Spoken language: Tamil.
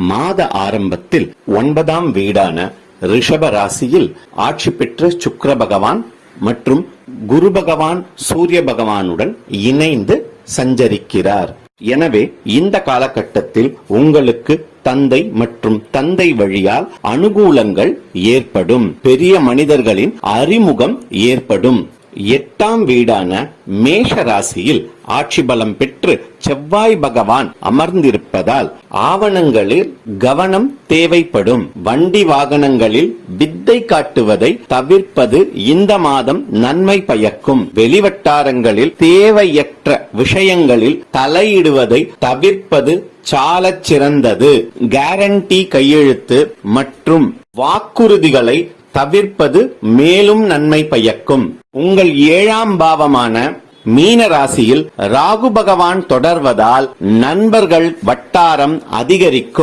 மாத ஆரம்பத்தில் 9ஆம் வீடான ரிஷப ராசியில் ஆட்சி பெற்ற சுக்கிர பகவான் மற்றும் குரு பகவான் சூரிய பகவானுடன் இணைந்து சஞ்சரிக்கிறார். எனவே இந்த காலகட்டத்தில் உங்களுக்கு தந்தை மற்றும் தந்தை வழியால் அனுகூலங்கள் ஏற்படும். பெரிய மனிதர்களின் அறிமுகம் ஏற்படும். 8ஆம் வீடான மேஷ ராசியில் ஆட்சி பலம் பெற்று செவ்வாய் பகவான் அமர்ந்திருப்பதால் ஆவணங்களில் கவனம் தேவைப்படும். வண்டி வாகனங்களில் வித்தை காட்டுவதை தவிர்ப்பது இந்த மாதம் நன்மை பயக்கும். வெளிவட்டாரங்களில் தேவையற்ற விஷயங்களில் தலையிடுவதை தவிர்ப்பது சாலச் சிறந்தது. கேரண்டி கையெழுத்து மற்றும் வாக்குறுதிகளை தவிர்ப்பது மேலும் நன்மை பயக்கும். உங்கள் 7ஆம் பாவமான மீன ராசியில் ராகு பகவான் தொடர்வதால் நண்பர்கள் வட்டாரம் அதிகரிக்கும்.